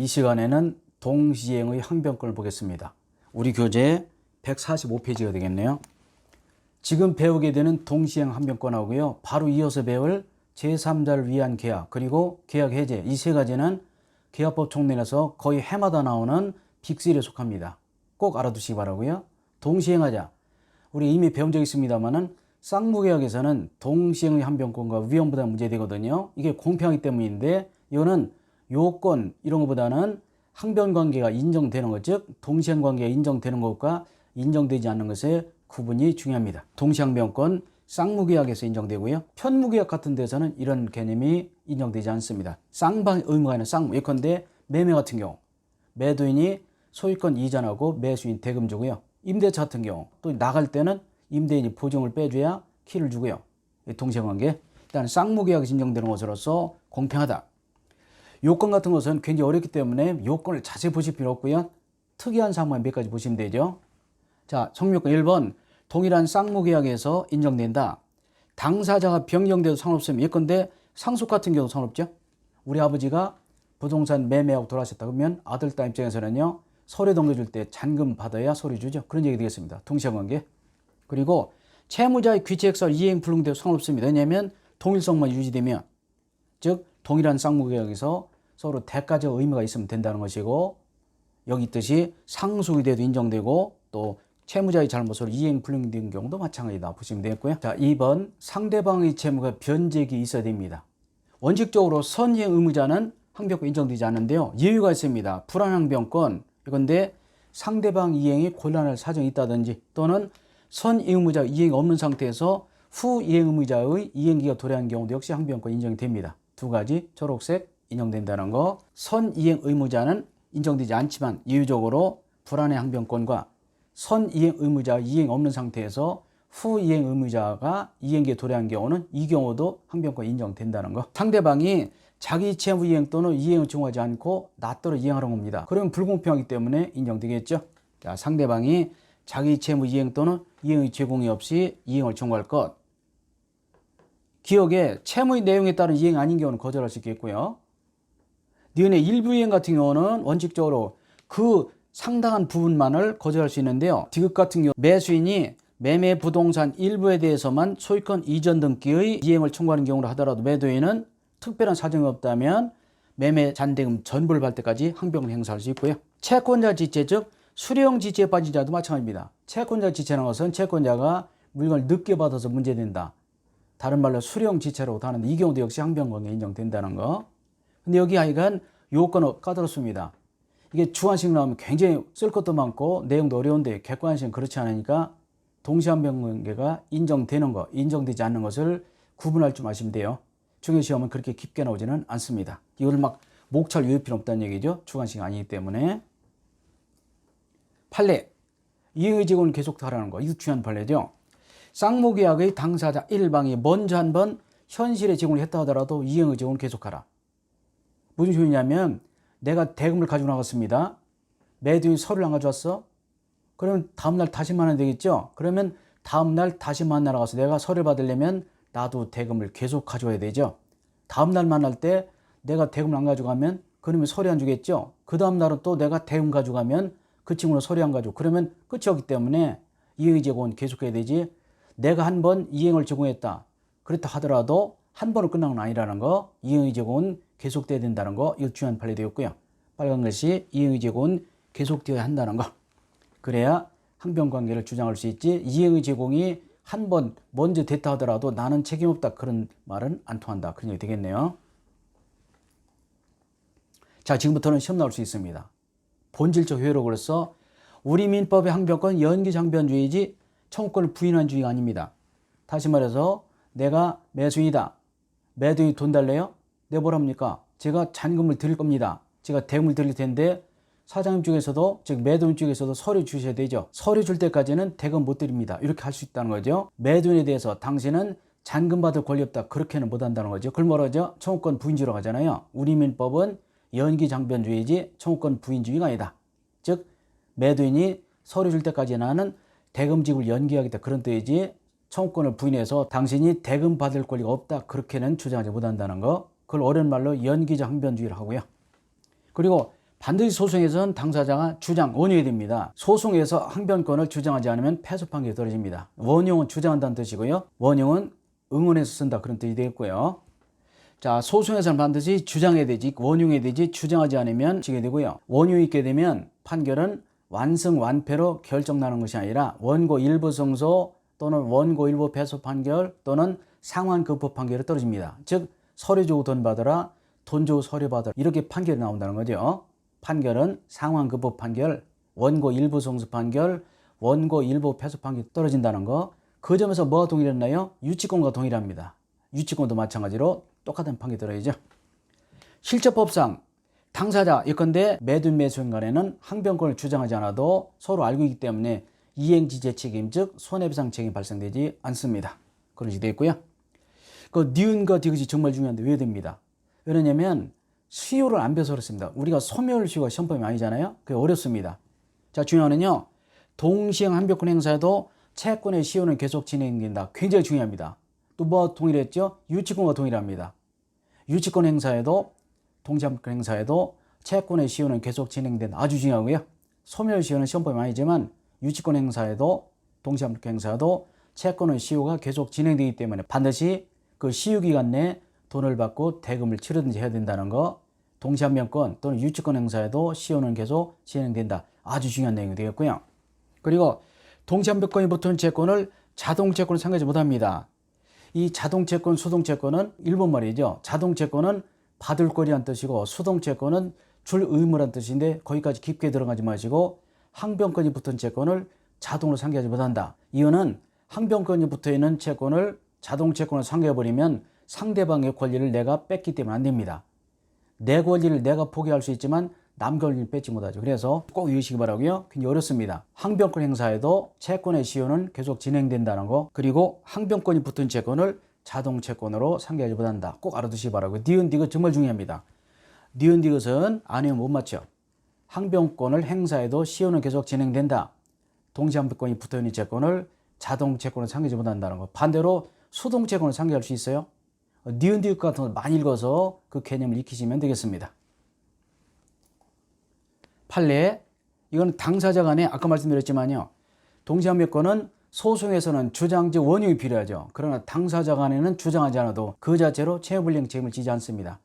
이 시간에는 동시행의 항변권을 보겠습니다. 우리 교재 145페이지가 되겠네요. 지금 배우게 되는 동시행 항변권하고요. 바로 이어서 배울 제3자를 위한 계약 그리고 계약 해제 이 세 가지는 계약법 총론에서 거의 해마다 나오는 빅3에 속합니다. 꼭 알아두시기 바라고요. 동시행하자. 우리 이미 배운 적 있습니다만은 쌍무계약에서는 동시행의 항변권과 위험부담 문제되거든요. 이게 공평하기 때문인데 이거는 요건 이런 것보다는 항변관계가 인정되는 것, 즉 동시행관계가 인정되는 것과 인정되지 않는 것의 구분이 중요합니다. 동시항변권 쌍무계약에서 인정되고요. 편무계약 같은 데서는 이런 개념이 인정되지 않습니다. 쌍방의 의무가 있는 쌍무. 예컨대 매매 같은 경우 매도인이 소유권 이전하고 매수인 대금 주고요. 임대차 같은 경우 또 나갈 때는 임대인이 보증을 빼줘야 키를 주고요. 동시행관계 일단 쌍무계약이 인정되는 것으로서 공평하다. 요건 같은 것은 굉장히 어렵기 때문에 요건을 자세히 보실 필요 없고요. 특이한 사항만 몇 가지 보시면 되죠. 자, 성립요건 1번 동일한 쌍무계약에서 인정된다. 당사자가 변경돼도 상관없으면 예컨대 상속 같은 경우도 상관없죠. 우리 아버지가 부동산 매매하고 돌아가셨다 그러면 아들, 딸 입장에서는요. 서류 넘겨줄 때 잔금 받아야 서류 주죠. 그런 얘기 되겠습니다. 동시행관계. 그리고 채무자의 귀책설 이행 불능돼도 상관없습니다. 왜냐하면 동일성만 유지되면 즉 동일한 쌍무계약에서 서로 대가적 의무가 있으면 된다는 것이고 여기 있듯이 상속이 돼도 인정되고 또 채무자의 잘못으로 이행 불능된 경우도 마찬가지다 보시면 되겠고요. 자, 2번 상대방의 채무가 변제기 있어야 됩니다. 원칙적으로 선이행 의무자는 항변권 인정되지 않는데요. 예외가 있습니다. 불안항변권 이건데 상대방 이행이 곤란할 사정이 있다든지 또는 선이행의무자 이행이 없는 상태에서 후 이행의무자의 이행기가 도래한 경우도 역시 항변권 인정이 됩니다. 두 가지 초록색 인정된다는 거. 선이행의무자는 인정되지 않지만 예외적으로 불안해 항변권과 선이행의무자 이행 없는 상태에서 후 이행의무자가 이행기에 도래한 경우는 이 경우도 항변권 인정된다는 거. 상대방이 자기 채무 이행 또는 이행을 청구하지 않고 나더러 이행하는 겁니다. 그러면 불공평하기 때문에 인정되겠죠. 자, 상대방이 자기 채무 이행 또는 이행의 제공이 없이 이행을 청구할 것. 기억에 채무의 내용에 따른 이행 아닌 경우는 거절할 수 있겠고요. 니은의 일부 이행 같은 경우는 원칙적으로 그 상당한 부분만을 거절할 수 있는데요. 디귿 같은 경우 매수인이 매매 부동산 일부에 대해서만 소유권 이전 등기의 이행을 청구하는 경우로 하더라도 매도인은 특별한 사정이 없다면 매매 잔대금 전부를 받을 때까지 항변권을 행사할 수 있고요. 채권자 지체 즉 수령 지체에 빠진 자도 마찬가지입니다. 채권자 지체라는 것은 채권자가 물건을 늦게 받아서 문제된다. 다른 말로 수령 지체라고도 하는데 이 경우도 역시 항변권이 인정된다는 거. 근데 여기 하여간 요건은 까다롭습니다. 이게 주관식 나오면 굉장히 쓸 것도 많고 내용도 어려운데 객관식은 그렇지 않으니까 동시항변관계가 인정되는 것, 인정되지 않는 것을 구분할 줄 아시면 돼요. 중요시험은 그렇게 깊게 나오지는 않습니다. 이걸 막 목차를 외울 필요 없다는 얘기죠. 주관식이 아니기 때문에. 판례. 이행의 제공을 계속 하라는 거. 이거 중요한 판례죠. 쌍무계약의 당사자 1방이 먼저 한번 현실에 제공을 했다 하더라도 이행의 제공을 계속하라. 무슨 소리냐면 내가 대금을 가지고 나갔습니다. 매도인 서류를 안 가져왔어? 그러면 다음날 다시 만나야 되겠죠? 그러면 다음날 다시 만나러 가서 내가 서류를 받으려면 나도 대금을 계속 가져와야 되죠. 다음날 만날 때 내가 대금을 안 가져가면 그러면 서류 안 주겠죠. 그 다음날은 또 내가 대금 가져가면 그 친구는 서류 안 가지고 그러면 끝이 없기 때문에 이행의 제공은 계속해야 되지. 내가 한 번 이행을 제공했다. 그렇다 하더라도 한 번은 끝난 건 아니라는 거. 이행의 제공은 계속돼야 된다는 거. 이거 중요한 판례 되었고요. 빨간 것이 이행의 제공은 계속되어야 한다는 거. 그래야 항변관계를 주장할 수 있지. 이행의 제공이 한 번 먼저 됐다 하더라도 나는 책임없다 그런 말은 안 통한다. 그런 얘기 되겠네요. 자, 지금부터는 시험 나올 수 있습니다. 본질적 효력으로서 우리 민법의 항변권 연기장변주의지 청구권을 부인한 주의가 아닙니다. 다시 말해서 내가 매수인이다. 매도인이 돈 달래요? 내 뭐랍니까? 제가 잔금을 드릴 겁니다. 제가 대금을 드릴 텐데 사장님 쪽에서도 즉 매도인 쪽에서도 서류 주셔야 되죠. 서류 줄 때까지는 대금 못 드립니다. 이렇게 할 수 있다는 거죠. 매도인에 대해서 당신은 잔금 받을 권리 없다. 그렇게는 못 한다는 거죠. 그걸 뭐라 하죠? 청구권 부인주의라고 하잖아요. 우리 민법은 연기장변주의지 청구권 부인주의가 아니다. 즉 매도인이 서류 줄 때까지 나는 대금 지급을 연기하겠다 그런 뜻이지 청구권을 부인해서 당신이 대금 받을 권리가 없다 그렇게는 주장하지 못한다는 거. 그걸 어려운 말로 연기적 항변주의를 하고요. 그리고 반드시 소송에서는 당사자가 주장, 원유해야 됩니다. 소송에서 항변권을 주장하지 않으면 패소 판결이 떨어집니다. 원용은 주장한다는 뜻이고요. 원용은 응원해서 쓴다 그런 뜻이 되겠고요. 자, 소송에서는 반드시 주장해야 되지, 원용해야 되지, 주장하지 않으면 지게 되고요. 원용이 있게 되면 판결은 완승 완패로 결정나는 것이 아니라 원고 일부 승소 또는 원고 일부 패소 판결 또는 상환 급부 판결이 떨어집니다. 즉 서류 주고 돈 받으라, 돈 주고 서류 받으라, 이렇게 판결이 나온다는 거죠. 판결은 상환 급부 판결, 원고 일부 승소 판결, 원고 일부 패소 판결이 떨어진다는 거. 그 점에서 뭐가 동일했나요? 유치권과 동일합니다. 유치권도 마찬가지로 똑같은 판결이 떨어지죠. 실제법상 당사자 예컨대 매도 매수인 간에는 항변권을 주장하지 않아도 서로 알고 있기 때문에 이행지체 책임 즉 손해배상 책임이 발생되지 않습니다. 그런 식이 되어 있고요. 그 니은과 디귿이 정말 중요한데 왜 됩니다? 왜냐면 수요를 안 배워서 그렇습니다. 우리가 소멸시효가 시험범위 아니잖아요. 그게 어렵습니다. 자, 중요한 건요. 동시행 항변권 행사에도 채권의 시효는 계속 진행된다. 굉장히 중요합니다. 또 뭐 동일했죠? 유치권과 동일합니다. 유치권 행사에도 동시항변권 행사에도 채권의 시효는 계속 진행된다. 아주 중요하고요. 소멸시효는 시험범위 아니지만 유치권 행사에도 동시항변권 행사에도 채권의 시효가 계속 진행되기 때문에 반드시 그 시효기간 내에 돈을 받고 대금을 치르든지 해야 된다는 거. 동시항변권 또는 유치권 행사에도 시효는 계속 진행된다. 아주 중요한 내용이 되겠고요. 그리고 동시항변권이 붙은 채권을 자동채권으로 상대하지 못합니다. 이 자동채권, 수동채권은 일본말이죠. 자동채권은 받을 거리란 뜻이고 수동채권은 줄 의무란 뜻인데 거기까지 깊게 들어가지 마시고 항변권이 붙은 채권을 자동으로 상계하지 못한다. 이유는 항변권이 붙어있는 채권을 자동채권으로 상계해버리면 상대방의 권리를 내가 뺏기 때문에 안 됩니다. 내 권리를 내가 포기할 수 있지만 남 권리를 뺏지 못하죠. 그래서 꼭 외우시기 바라고요. 굉장히 어렵습니다. 항변권 행사에도 채권의 시효는 계속 진행된다는 거, 그리고 항변권이 붙은 채권을 자동채권으로 상계하지 못한다. 꼭 알아두시기 바라고요. 니은 디귿 정말 중요합니다. 니은 디귿은 안 외우면 못 맞죠. 항변권을 행사해도 시효는 계속 진행된다. 동시항변권이 붙어있는 채권을 자동채권으로 상계하지 못한다는 거. 반대로 수동채권을 상계할 수 있어요. 니은 디귿 같은 거 많이 읽어서 그 개념을 익히시면 되겠습니다. 판례, 이건 당사자 간에 아까 말씀드렸지만요. 동시항변권은 소송에서는 주장 즉 원용이 필요하죠. 그러나 당사자 간에는 주장하지 않아도 그 자체로 채무불이행 책임을 지지 않습니다.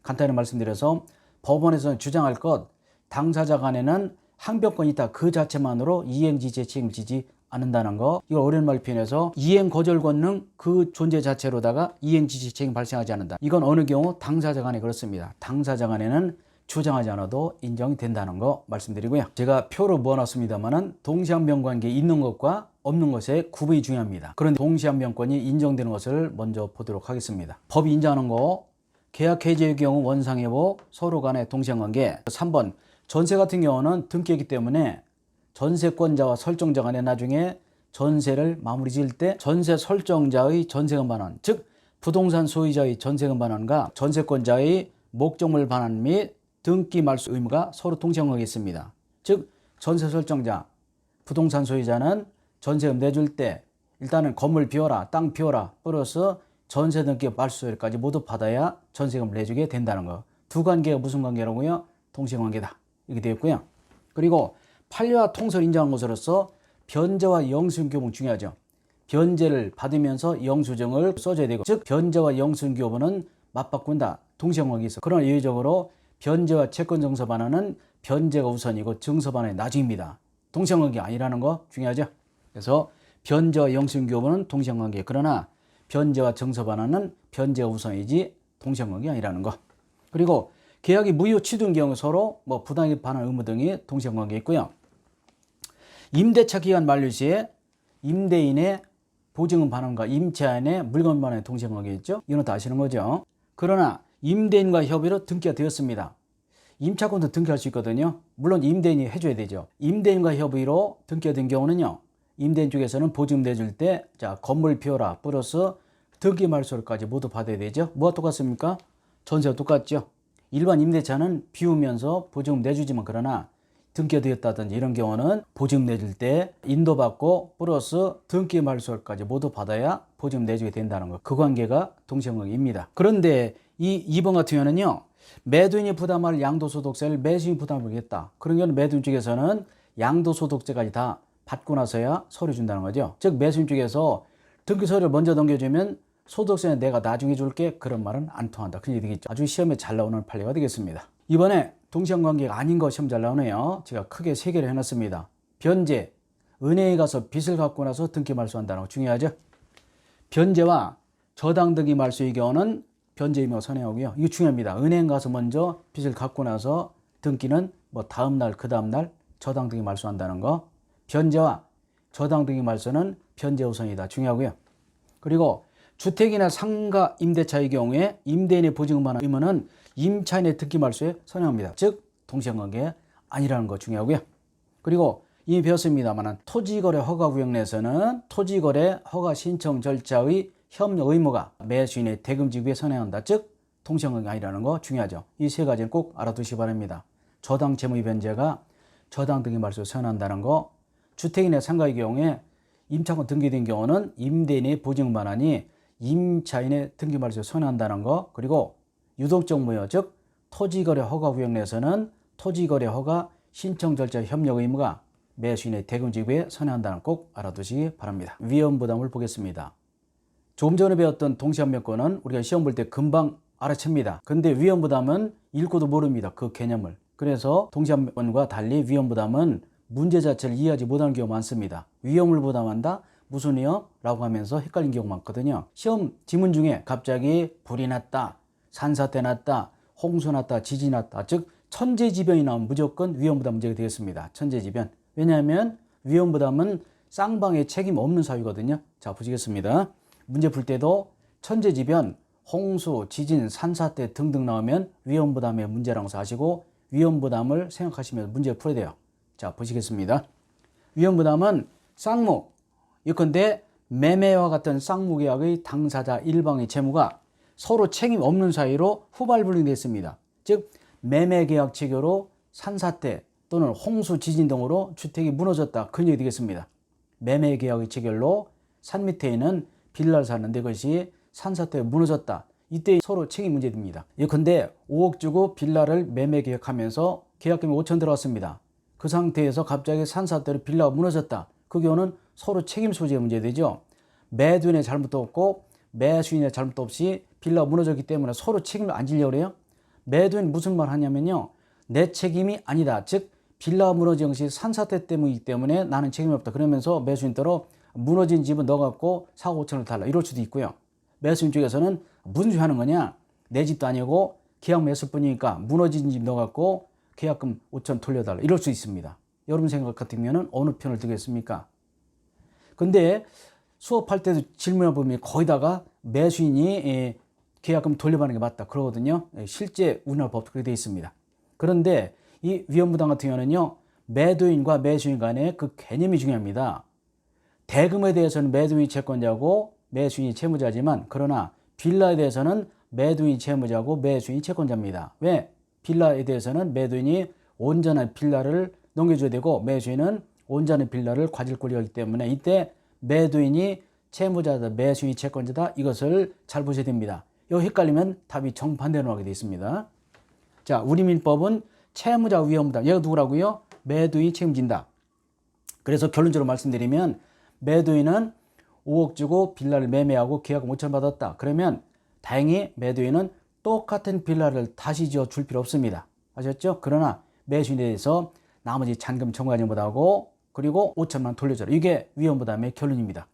간단히 말씀드려서 법원에서는 주장할 것, 당사자 간에는 항변권이 있다 그 자체만으로 이행지체 책임을 지지 않는다는 거. 이걸 어려운 말 표현해서 이행 거절 권능 그 존재 자체로다가 이행지체 책임 발생하지 않는다. 이건 어느 경우 당사자 간에 그렇습니다. 당사자 간에는 주장하지 않아도 인정이 된다는 거 말씀드리고요. 제가 표로 모아놨습니다만은 동시항변관계 있는 것과 없는 것의 구분이 중요합니다. 그런데 동시항변권이 인정되는 것을 먼저 보도록 하겠습니다. 법이 인정하는 거, 계약 해지의 경우 원상회복, 서로 간의 동시항관계. 3번, 전세 같은 경우는 등기이기 때문에 전세권자와 설정자 간에 나중에 전세를 마무리 지을 때 전세 설정자의 전세금 반환, 즉 부동산 소유자의 전세금 반환과 전세권자의 목적물 반환 및 등기 말소 의무가 서로 동시행하게 있습니다. 즉 전세 설정자, 부동산 소유자는 전세금 내줄 때 일단은 건물 비워라, 땅 비워라, 플러스 전세 등기 말소일까지 모두 받아야 전세금을 내주게 된다는 거. 두 관계가 무슨 관계라고요? 동시행관계다. 이렇게 되었고요. 그리고 판례와 통설을 인정한 것으로서 변제와 영수증 교부는 중요하죠. 변제를 받으면서 영수증을 써줘야 되고, 즉 변제와 영수증 교부는 맞바꾼다. 동시행관계가 있어. 그러나 예외적으로 변제와 채권 증서 반환은 변제가 우선이고 증서 반환이 나중입니다. 동시행관계 아니라는 거 중요하죠. 그래서 변제와 영수증 교부는 동시행관계, 그러나 변제와 증서 반환은 변제가 우선이지 동시행관계 아니라는 거. 그리고 계약이 무효 취소인 경우 서로 부당이익 반환 의무 등이 동시행관계 있고요. 임대차 기간 만료 시에 임대인의 보증금 반환과 임차인의 물건 반환의 동시행관계 있죠. 이건 다 아시는 거죠. 그러나 임대인과 협의로 등기가 되었습니다. 임차권도 등기할 수 있거든요. 물론 임대인이 해줘야 되죠. 임대인과 협의로 등기가 된 경우는요. 임대인 쪽에서는 보증금 내줄 때 건물 비워라 플러스 등기 말소료까지 모두 받아야 되죠. 뭐가 똑같습니까? 전세가 똑같죠. 일반 임대차는 비우면서 보증금 내주지만 그러나 등기가 되었다든지 이런 경우는 보증금 내줄 때 인도받고 플러스 등기 말소료까지 모두 받아야 보증금 내주게 된다는 거. 그 관계가 동시행관계입니다. 그런데 이 2번 같은 경우는요. 매도인이 부담할 양도소득세를 매수인이 부담하겠다. 그런 경우는 매도인 쪽에서는 양도소득세까지 다 받고 나서야 서류 준다는 거죠. 즉 매수인 쪽에서 등기 서류를 먼저 넘겨주면 소득세는 내가 나중에 줄게, 그런 말은 안 통한다. 그런 얘기 되겠죠. 아주 시험에 잘 나오는 판례가 되겠습니다. 이번에 동시행관계가 아닌 거 시험 잘 나오네요. 제가 크게 3개를 해놨습니다. 변제, 은행에 가서 빚을 갚고 나서 등기 말소한다는 거 중요하죠. 변제와 저당 등기 말소의 경우는 변제 의무가 선행하고요. 이거 중요합니다. 은행 가서 먼저 빚을 갚고 나서 등기는 뭐 다음 날, 그 다음 날 저당 등기 말소한다는 거. 변제와 저당 등기 말소는 변제 우선이다. 중요하고요. 그리고 주택이나 상가 임대차의 경우에 임대인의 보증만 의무는 임차인의 등기 말소에 선행합니다. 즉 동시행관계 아니라는 거 중요하고요. 그리고 이미 배웠습니다만 토지거래 허가 구역 내에서는 토지거래 허가 신청 절차의 협력 의무가 매수인의 대금 지급에 선행한다. 즉 동시행관계 아니라는 거 중요하죠. 이 3가지는 꼭 알아두시기 바랍니다. 저당 채무의 변제가 저당 등기 말소에 선행한다는 거, 주택이나 상가의 경우에 임차권 등기된 경우는 임대인의 보증만하니 임차인의 등기 말소에 선행한다는 거, 그리고 유동적 무효, 즉 토지거래 허가 구역 내에서는 토지거래 허가 신청 절차 협력 의무가 매수인의 대금 지급에 선행한다는 거 꼭 알아두시기 바랍니다. 위험부담을 보겠습니다. 조금 전에 배웠던 동시한면권은 우리가 시험 볼 때 금방 알아챕니다. 근데 위험부담은 읽고도 모릅니다. 그 개념을. 그래서 동시한면권과 달리 위험부담은 문제 자체를 이해하지 못하는 경우가 많습니다. 위험을 부담한다? 무슨 위험? 라고 하면서 헷갈린 경우가 많거든요. 시험 지문 중에 갑자기 불이 났다, 산사태 났다, 홍수 났다, 지진 났다, 즉 천재지변이 나오면 무조건 위험부담 문제가 되겠습니다. 천재지변. 왜냐하면 위험부담은 쌍방의 책임 없는 사유거든요. 자, 보시겠습니다. 문제 풀 때도 천재지변, 홍수, 지진, 산사태 등등 나오면 위험부담의 문제라고 아시고 위험부담을 생각하시면서 문제를 풀어야 돼요. 자, 보시겠습니다. 위험부담은 쌍무, 예컨대 매매와 같은 쌍무계약의 당사자 일방의 채무가 서로 책임 없는 사이로 후발불능되어 있습니다. 즉 매매계약 체결로 산사태 또는 홍수, 지진 등으로 주택이 무너졌다. 그런 얘기 되겠습니다. 매매계약의 체결로 산 밑에 있는 빌라를 샀는데 그것이 산사태에 무너졌다. 이때 서로 책임 문제 됩니다. 예컨대 5억 주고 빌라를 매매 계약하면서 계약금이 5천 들어왔습니다. 그 상태에서 갑자기 산사태로 빌라가 무너졌다. 그 경우는 서로 책임 소재의 문제되죠. 매도인의 잘못도 없고 매수인의 잘못도 없이 빌라가 무너졌기 때문에 서로 책임을 안 지려고 해요. 매도인 무슨 말 하냐면요, 내 책임이 아니다. 즉 빌라가 무너진 것이 산사태 때문이기 때문에 나는 책임이 없다. 그러면서 매수인 따로 무너진 집은 너 갖고 4억 5천을 달라. 이럴 수도 있고요. 매수인 쪽에서는 무슨 소리 하는 거냐, 내 집도 아니고 계약 맺을 뿐이니까 무너진 집 너 갖고 계약금 5천 돌려달라. 이럴 수 있습니다. 여러분 생각 같으면 어느 편을 들겠습니까? 근데 수업할 때도 질문을 보면 거기다가 매수인이 계약금 돌려받는 게 맞다 그러거든요. 실제 우리나라 법도 그렇게 되어 있습니다. 그런데 이 위험부담 같은 경우는요, 매도인과 매수인 간의 그 개념이 중요합니다. 대금에 대해서는 매도인이 채권자고 매수인이 채무자지만, 그러나 빌라에 대해서는 매도인이 채무자고 매수인이 채권자입니다. 왜? 빌라에 대해서는 매도인이 온전한 빌라를 넘겨줘야 되고 매수인은 온전한 빌라를 가질 권리가 있기 때문에 이때 매도인이 채무자다, 매수인이 채권자다, 이것을 잘 보셔야 됩니다. 이거 헷갈리면 답이 정반대로 하게 되어 있습니다. 자, 우리 민법은 채무자 위험부담, 얘가 누구라고요? 매도인이 책임진다. 그래서 결론적으로 말씀드리면 매도인은 5억 주고 빌라를 매매하고 계약금 5천 받았다. 그러면 다행히 매도인은 똑같은 빌라를 다시 지어 줄 필요 없습니다. 아셨죠? 그러나 매수인에 대해서 나머지 잔금 청구하지 못하고 그리고 5천만 돌려줘라. 이게 위험부담의 결론입니다.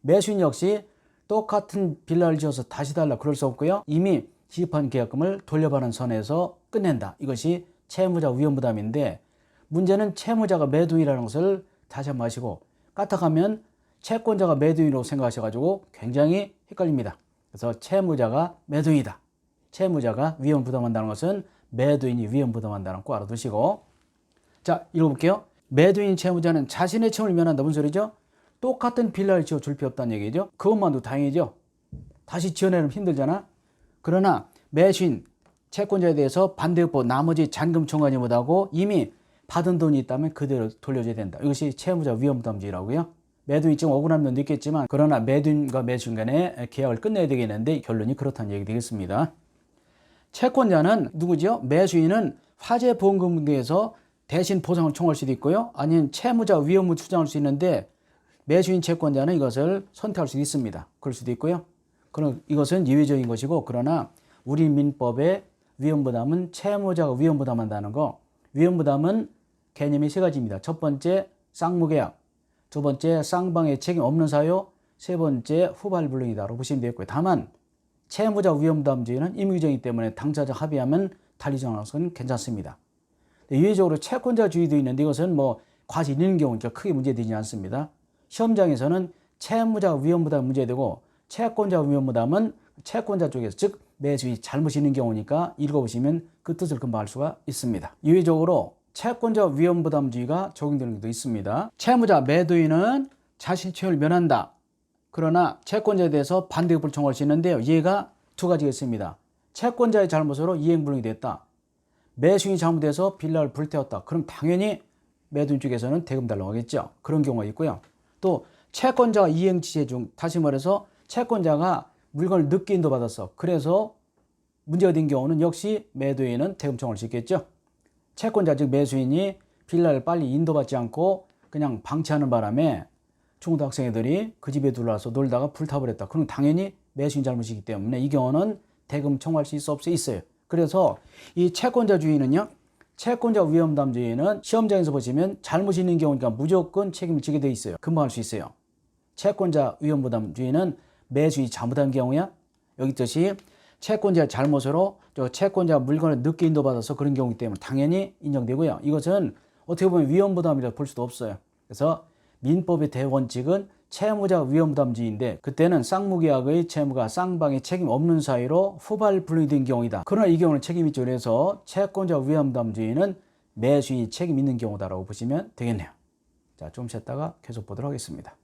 매수인 역시 똑같은 빌라를 지어서 다시 달라 그럴 수 없고요. 이미 지급한 계약금을 돌려받은 선에서 끝낸다. 이것이 채무자 위험부담인데, 문제는 채무자가 매도인이라는 것을 다시 한번 아시고 까딱하면 채권자가 매도인으로 생각하셔가지고 굉장히 헷갈립니다. 그래서 채무자가 매도인이다. 채무자가 위험 부담한다는 것은 매도인이 위험 부담한다는 거 알아두시고, 자, 읽어볼게요. 매도인 채무자는 자신의 채무를 면한다. 무슨 소리죠? 똑같은 빌라를 지어줄 필요 없다는 얘기죠. 그것만도 다행이죠. 다시 지어내면 힘들잖아. 그러나 매수인 채권자에 대해서 반대급부 나머지 잔금 청구하지 못하고 이미 받은 돈이 있다면 그대로 돌려줘야 된다. 이것이 채무자 위험부담주의라고요. 매도인이 좀 억울한 면도 있겠지만, 그러나 매도인과 매수인 간의 계약을 끝내야 되겠는데 결론이 그렇다는 얘기 되겠습니다. 채권자는 누구죠? 매수인은 화재 보험금 등에서 대신 보상을 청구할 수도 있고요. 아니면 채무자 위험을 주장할 수 있는데 매수인 채권자는 이것을 선택할 수도 있습니다. 그럴 수도 있고요. 그럼 이것은 예외적인 것이고, 그러나 우리 민법의 위험부담은 채무자가 위험부담한다는 거. 위험부담은 개념이 세 가지입니다. 첫 번째 쌍무계약, 두 번째 쌍방의 책임 없는 사유, 세 번째 후발불능이다라고 보시면 되겠고요. 다만 채무자 위험부담주의는 임의적이기 때문에 당사자 합의하면 달리 정하는 것은 괜찮습니다. 예외적으로 채권자주의도 있는데 이것은 뭐 과실이 있는 경우니까 크게 문제되지 않습니다. 시험장에서는 채무자 위험부담이 문제되고 채권자 위험부담은 채권자 쪽에서, 즉 매수인이 잘못이 있는 경우니까 읽어보시면 그 뜻을 금방 알 수가 있습니다. 예외적으로 채권자 위험부담주의가 적용되는 것도 있습니다. 채무자 매도인은 자신 채무를 면한다. 그러나 채권자에 대해서 반대급부를 청구할 수 있는데요. 이해가 두 가지가 있습니다. 채권자의 잘못으로 이행불능이 됐다. 매수인이 잘못해서 빌라를 불태웠다. 그럼 당연히 매도인 쪽에서는 대금 달라고 하겠죠. 그런 경우가 있고요. 또 채권자가 이행지시 중, 다시 말해서 채권자가 물건을 늦게 인도받았어. 그래서 문제가 된 경우는 역시 매도인은 대금 청구할 수 있겠죠. 채권자 즉 매수인이 빌라를 빨리 인도받지 않고 그냥 방치하는 바람에 중고등학생 그 집에 들어와서 놀다가 불타버렸다. 그럼 당연히 매수인 잘못이기 때문에 이 경우는 대금 청구할 수 있어 없어 있어요. 그래서 이 채권자주의는요, 채권자 위험부담주의는 시험장에서 보시면 잘못이 있는 경우니까 무조건 책임을 지게 돼 있어요. 금방 할 수 있어요. 채권자 위험부담주의는 매수인이 잘못한 경우야, 여기 있듯이 채권자의 잘못으로 채권자 물건을 늦게 인도받아서 그런 경우이기 때문에 당연히 인정되고요. 이것은 어떻게 보면 위험부담이라고 볼 수도 없어요. 그래서 민법의 대원칙은 채무자 위험부담주의인데, 그때는 쌍무계약의 채무가 쌍방의 책임 없는 사유로 후발불능이 된 경우이다. 그러나 이 경우는 책임이 있죠. 그래서 채권자 위험부담주의는 매수인이 책임 있는 경우다라고 보시면 되겠네요. 자, 좀 쉬었다가 계속 보도록 하겠습니다.